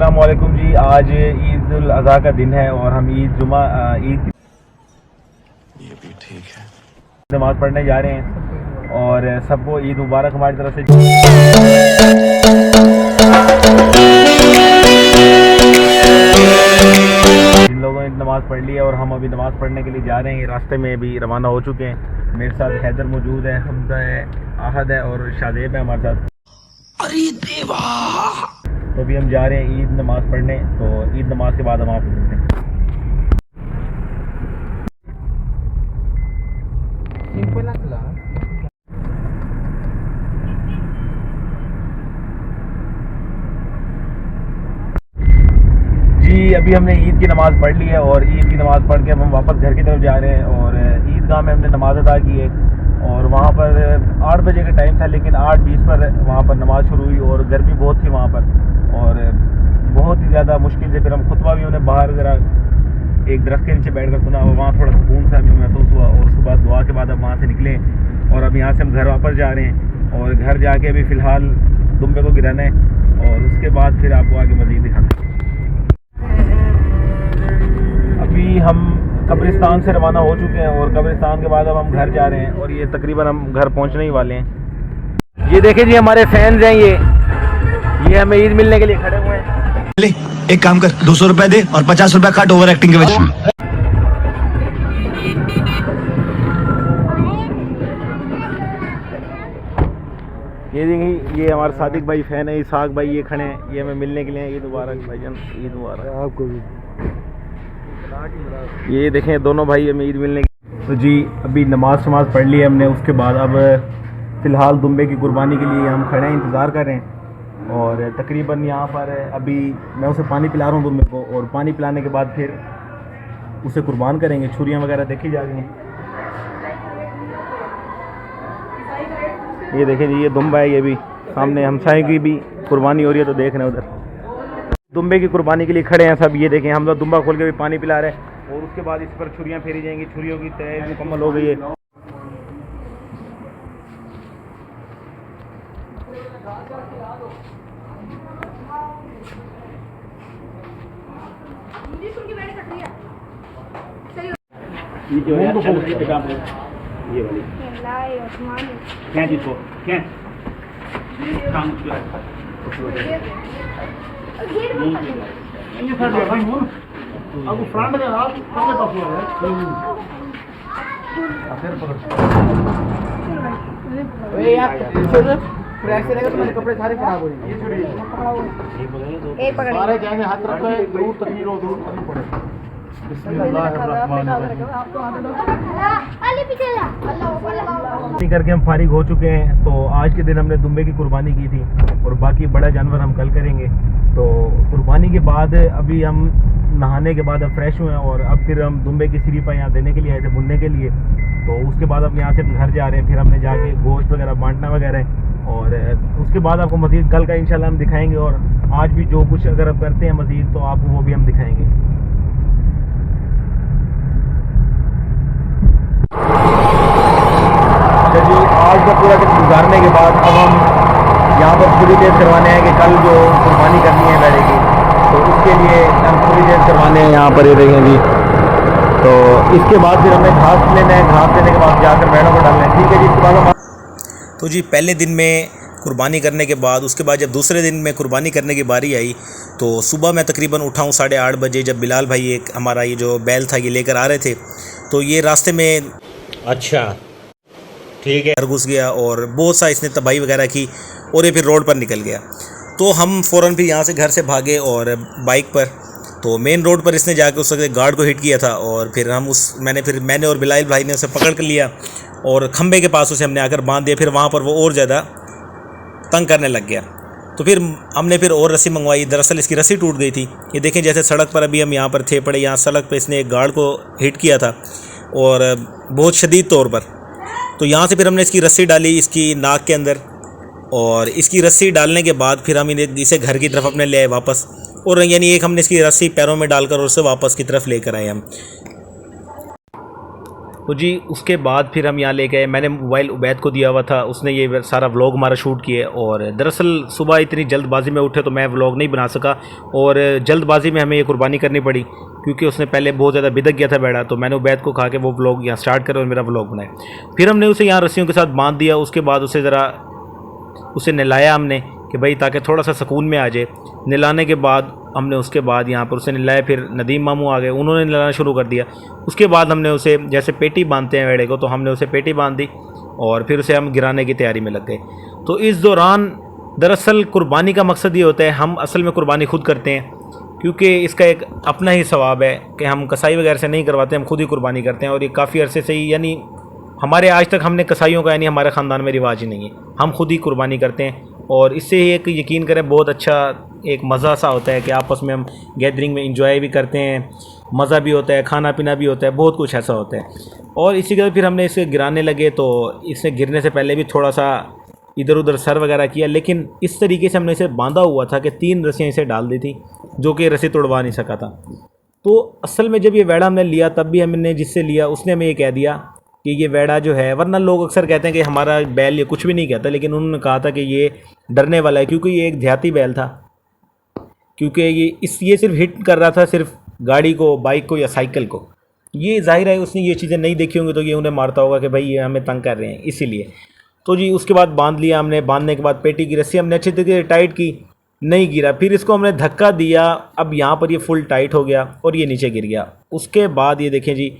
अस्सलाम वालेकुम जी। आज ईद उल अज़हा का दिन है और हम ईद ये भी ठीक है नमाज़ पढ़ने जा रहे हैं और सबको ईद मुबारक हमारी तरफ से। जिन लोगों ने नमाज़ पढ़ ली है और हम अभी नमाज़ पढ़ने के लिए जा रहे हैं, रास्ते में भी रवाना हो चुके हैं। मेरे साथ हैदर मौजूद है, हमजा है, आहद है और शादेब है हमारे साथ। अरे देवा! तो अभी हम जा रहे हैं ईद नमाज़ पढ़ने, तो ईद नमाज के बाद हम आपको मिलते हैं। जी अभी हमने ईद की नमाज़ पढ़ ली है और ईद की नमाज़ पढ़ के हम वापस घर की तरफ जा रहे हैं और ईदगाह में हमने नमाज़ अदा की है और वहाँ पर 8 बजे का टाइम था, लेकिन 8:20 पर वहाँ पर नमाज़ शुरू हुई और गर्मी बहुत थी वहाँ पर और बहुत ही ज़्यादा मुश्किल से फिर हम खुतबा भी उन्हें बाहर ज़रा एक दरख्त के नीचे बैठ कर सुना और वहाँ थोड़ा सुकून सा हमें महसूस हुआ और उसके बाद दुआ के बाद अब वहाँ से निकले और अब यहाँ से हम घर वापस जा रहे हैं और घर जाके अभी फ़िलहाल दुम्बे को गिराना है और उसके बाद फिर आपको आगे मज़ीद दिखाते हैं। अभी हम कब्रिस्तान से रवाना हो चुके हैं और कब्रिस्तान के बाद अब हम घर जा रहे हैं और ये तकरीबन हम घर पहुंचने ही वाले हैं। ये देखें जी हमारे फैंस हैं, ये हमें ईद मिलने के लिए खड़े हुए हैं। ले एक काम कर, 200 रुपए दे और 50 रुपए काट ओवर एक्टिंग के वजह से। ये देखिए, ये हमारे सादिक भाई फैन है, इसाक भाई ये खड़े हैं, ये हमें मिलने के लिए। ईद मुबारक भाईजान, ईद मुबारक आपको भी। ये देखें दोनों भाई हमें ईद मिलने की। तो जी अभी नमाज पढ़ ली है हमने, उसके बाद अब फ़िलहाल दुम्बे की कुर्बानी के लिए हम खड़े हैं, इंतज़ार कर रहे हैं और तकरीबन यहाँ पर अभी मैं उसे पानी पिला रहा हूँ दुम्बे को और पानी पिलाने के बाद फिर उसे कुर्बान करेंगे। छुरियाँ वगैरह देखी जा रही हैं। ये देखें जी, ये दुम्बा है, ये भी सामने हमसाए की भी कुर्बानी हो रही है, तो देख रहे हैं उधर दुम्बे की कुर्बानी के लिए खड़े हैं सब। ये देखें हम लोग दुम्बा खोल के भी पानी पिला रहे हैं और उसके बाद इस पर छुरियाँ फेरी जाएंगी। छुरियों की तैयारी मुकम्मल हो गई है। ये जो है ये वाली क्या जिसको क्या काम किया अब फ्रंट में आप सामने पास हुआ है यार, क्रैश करेगा तो मेरे कपड़े सारे खराब हो जाएंगे। एक पकड़ सारे जाएंगे, हाथ रख के दूर तकमीर हो, दूर करनी पड़ेगी। करके हम फारिग हो चुके हैं। तो आज के दिन हमने दुम्बे की कुर्बानी की थी और बाकी बड़ा जानवर हम कल करेंगे। तो कुर्बानी के बाद अभी हम नहाने के बाद अब फ्रेश हुए हैं और अब फिर हम दुम्बे की सिरीपा यहाँ देने के लिए आए थे, भुनने के लिए। तो उसके बाद अब यहाँ से घर जा रहे हैं, फिर हमने जाके गोश्त वगैरह बांटना वगैरह और उसके बाद आपको मज़ीद कल का इंशाल्लाह हम दिखाएंगे और आज भी जो कुछ अगर अब करते हैं मज़ीद तो आपको वो भी हम दिखाएंगे। जी आज का पूरा दिन गुजारने के बाद अब हम यहाँ पर थोड़ी देर करवाने हैं कि कल जो कुर्बानी करनी है बैठे की, तो उसके लिए हम थोड़ी देर करवाने हैं यहाँ पर। ये देखें जी, तो इसके बाद फिर हमें घास लेना है, घास लेने के बाद जाकर बैलों को डालना है। ठीक है जी, इसके बाद हम तो जी पहले दिन में कुर्बानी करने के बाद उसके बाद जब दूसरे दिन में कुर्बानी करने की बारी आई तो सुबह मैं तकरीबन उठा हूँ 8:30 बजे, जब बिलाल भाई एक हमारा ये जो बैल था ये लेकर आ रहे थे। तो ये रास्ते में अच्छा ठीक है घुस गया और बहुत सा इसने तबाही वगैरह की और ये फिर रोड पर निकल गया। तो हम फ़ौरन फिर यहाँ से घर से भागे और बाइक पर तो मेन रोड पर इसने जाकर उस वक्त गार्ड को हिट किया था और फिर हम मैंने और बिलाल भाई ने उसे पकड़ कर लिया और खंबे के पास उसे हमने आकर बांध दिया। फिर वहाँ पर वो और ज़्यादा तंग करने लग गया तो फिर हमने फिर और रस्सी मंगवाई। दरअसल इसकी रस्सी टूट गई थी। ये देखें जैसे सड़क पर अभी हम यहाँ पर थे पड़े, यहाँ सड़क पर इसने एक गार्ड को हिट किया था और बहुत शदीद तौर पर। तो यहाँ से फिर हमने इसकी रस्सी डाली इसकी नाक के अंदर और इसकी रस्सी डालने के बाद फिर हम इसे घर की तरफ अपने ले आए वापस और यानी एक हमने इसकी रस्सी पैरों में डालकर और उसे वापस की तरफ लेकर आए हम। तो जी उसके बाद फिर हम यहाँ ले गए, मैंने मोबाइल उबैद को दिया हुआ था, उसने ये सारा व्लॉग हमारा शूट किया। और दरअसल सुबह इतनी जल्दबाजी में उठे तो मैं व्लॉग नहीं बना सका, और जल्दबाजी में हमें ये कुर्बानी करनी पड़ी क्योंकि उसने पहले बहुत ज़्यादा बिदक गया था बैड़ा। तो मैंने उबैद को कहा कि वो व्लॉग यहाँ स्टार्ट करे और मेरा व्लॉग बनाए। फिर हमने उसे यहाँ रस्सियों के साथ बांध दिया। उसके बाद उसे नहलाया हमने कि भाई ताकि थोड़ा सा सुकून में आ जाए। नहलाने के बाद हमने उसके बाद यहाँ पर उसे नहलाया। फिर नदीम मामू आ गए, उन्होंने नहलाना शुरू कर दिया। उसके बाद हमने उसे जैसे पेटी बांधते हैं वेड़े को, तो हमने उसे पेटी बांध दी और फिर उसे हम गिराने की तैयारी में लग गए। तो इस दौरान दरअसल कुर्बानी का मकसद ये होता है, हम असल में कुर्बानी खुद करते हैं क्योंकि इसका एक अपना ही सवाब है कि हम कसाई वगैरह से नहीं करवाते, हम खुद ही कुर्बानी करते हैं। और ये काफ़ी अरसे से ही, यानी हमारे आज तक हमने कसाईयों का यानी हमारे ख़ानदान में रिवाज ही नहीं है, हम खुद ही कुर्बानी करते हैं। और इससे ही एक यकीन करें बहुत अच्छा एक मज़ा सा होता है कि आपस में हम गैदरिंग में इंजॉय भी करते हैं, मज़ा भी होता है, खाना पीना भी होता है, बहुत कुछ ऐसा होता है। और इसी के बाद फिर हमने इसे गिराने लगे, तो इसे गिरने से पहले भी थोड़ा सा इधर उधर सर वगैरह किया, लेकिन इस तरीके से हमने इसे बांधा हुआ था कि 3 रस्सियाँ इसे डाल दी थी जो कि रस्सी तोड़वा नहीं सका था। तो असल में जब ये वेड़ा हमने लिया तब भी हमने जिससे लिया उसने हमें ये कह दिया कि ये वेड़ा जो है, वरना लोग अक्सर कहते हैं कि हमारा बैल ये कुछ भी नहीं कहता, लेकिन उन्होंने कहा था कि ये डरने वाला है क्योंकि ये एक देहाती बैल था, क्योंकि ये सिर्फ हिट कर रहा था सिर्फ गाड़ी को, बाइक को या साइकिल को। ये जाहिर है उसने ये चीज़ें नहीं देखी होंगी तो ये उन्हें मारता होगा कि भाई ये हमें तंग कर रहे हैं, इसीलिए। तो जी उसके बाद बांध लिया हमने। बांधने के बाद पेटी की रस्सी हमने अच्छी तरीके से टाइट की, नहीं गिरा। फिर इसको हमने धक्का दिया, अब यहाँ पर ये फुल टाइट हो गया और ये नीचे गिर गया। उसके बाद ये देखें जी,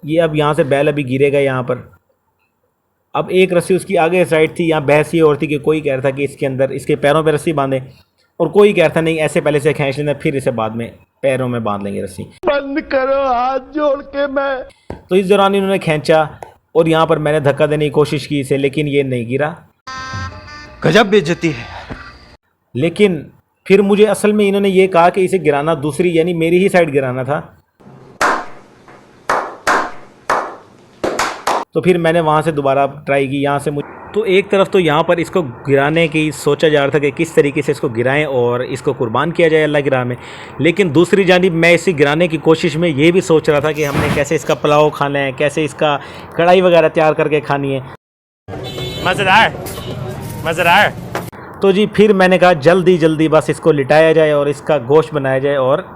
ये अब यहाँ से बैल अभी गिरेगा यहाँ पर। अब एक रस्सी उसकी आगे साइड थी, यहाँ बहस ये और थी कि कोई कह रहा था कि इसके अंदर इसके पैरों पर रस्सी बांधे, और कोई कह रहा था नहीं ऐसे पहले से खींच लेना फिर इसे बाद में पैरों में बांध लेंगे रस्सी। बंद करो हाथ जोड़ के मैं। तो इस दौरान इन्होंने खींचा और यहाँ पर मैंने धक्का देने की कोशिश की इसे, लेकिन ये नहीं गिरा। गजब बेइज्जती है। लेकिन फिर मुझे असल में इन्होंने ये कहा कि इसे गिराना दूसरी यानी मेरी ही साइड गिराना था, तो फिर मैंने वहाँ से दोबारा ट्राई की। यहाँ से मुझे तो एक तरफ तो यहाँ पर इसको गिराने की सोचा जा रहा था कि किस तरीके से इसको गिराएं और इसको कुर्बान किया जाए अल्लाह की राह में, लेकिन दूसरी जानिब मैं इसे गिराने की कोशिश में ये भी सोच रहा था कि हमने कैसे इसका पुलाव खाना है, कैसे इसका कढ़ाई वगैरह तैयार करके खानी है। मज़ेदार। तो जी फिर मैंने कहा जल्दी बस इसको लिटाया जाए और इसका गोश्त बनाया जाए और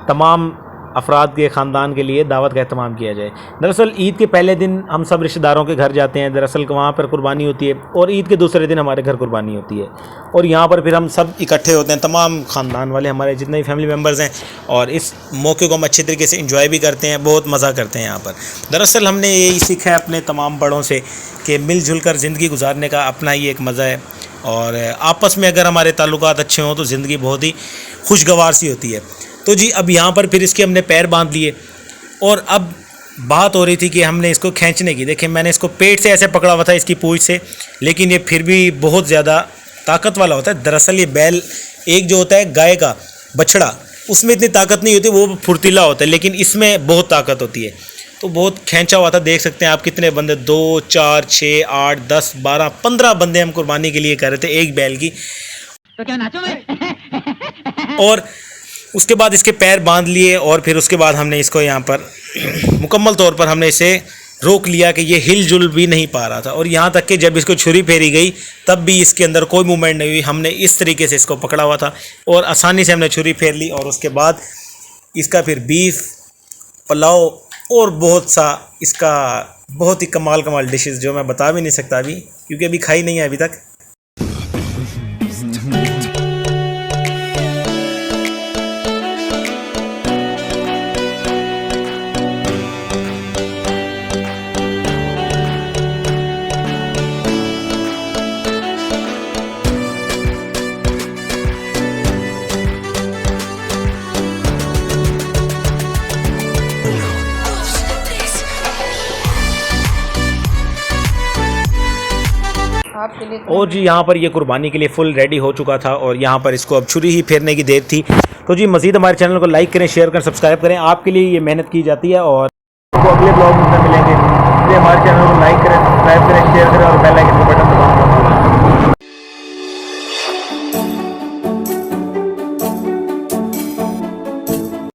तमाम अफराद के ख़ानदान के लिए दावत का एहतमाम किया जाए। दरअसल ईद के पहले दिन हम सब रिश्तेदारों के घर जाते हैं, दरअसल वहाँ पर कुर्बानी होती है, और ईद के दूसरे दिन हमारे घर कुर्बानी होती है। और यहाँ पर फिर हम सब इकट्ठे होते हैं, तमाम ख़ानदान वाले हमारे जितने भी फैमिली मेम्बर्स हैं, और इस मौके को हम अच्छे तरीके से इंजॉय भी करते हैं, बहुत मज़ा करते हैं यहाँ पर। दरअसल हमने यही सीखा है अपने तमाम बड़ों से कि मिलजुल कर ज़िंदगी गुजारने का अपना ही एक मज़ा है, और आपस में अगर हमारे ताल्लुकात अच्छे हों तो ज़िंदगी बहुत ही खुशगवार सी होती है। तो जी अब यहाँ पर फिर इसके हमने पैर बांध लिए, और अब बात हो रही थी कि हमने इसको खींचने की। देखें मैंने इसको पेट से ऐसे पकड़ा हुआ था इसकी पूंछ से, लेकिन ये फिर भी बहुत ज़्यादा ताकत वाला होता है। दरअसल ये बैल एक जो होता है गाय का बछड़ा, उसमें इतनी ताकत नहीं होती, वो फुर्तीला होता है, लेकिन इसमें बहुत ताकत होती है। तो बहुत खींचा हुआ था, देख सकते हैं आप कितने बंदे, 2 4 6 8 10 12 15 बंदे हम कुर्बानी के लिए कर रहे थे एक बैल की। तो क्या नाचो मैं? और उसके बाद इसके पैर बांध लिए, और फिर उसके बाद हमने इसको यहाँ पर मुकम्मल तौर पर हमने इसे रोक लिया कि ये हिलजुल भी नहीं पा रहा था। और यहाँ तक कि जब इसको छुरी फेरी गई तब भी इसके अंदर कोई मूवमेंट नहीं हुई। हमने इस तरीके से इसको पकड़ा हुआ था और आसानी से हमने छुरी फेर ली, और उसके बाद इसका फिर बीफ, पुलाव और बहुत सा इसका बहुत ही कमाल डिशेस जो मैं बता भी नहीं सकता अभी, क्योंकि अभी खाई नहीं है अभी तक। और जी यहाँ पर ये कुर्बानी के लिए फुल रेडी हो चुका था, और यहाँ पर इसको अब छुरी ही फेरने की देर थी। तो जी मज़ीद हमारे चैनल को लाइक करें, शेयर करें, सब्सक्राइब करें, आपके लिए ये मेहनत की जाती है। और आपको अगले ब्लॉग में मिलेंगे, इसलिए हमारे चैनल को लाइक करें, सब्सक्राइब करें, शेयर करें और बेल आइकन का बटन दबाएं।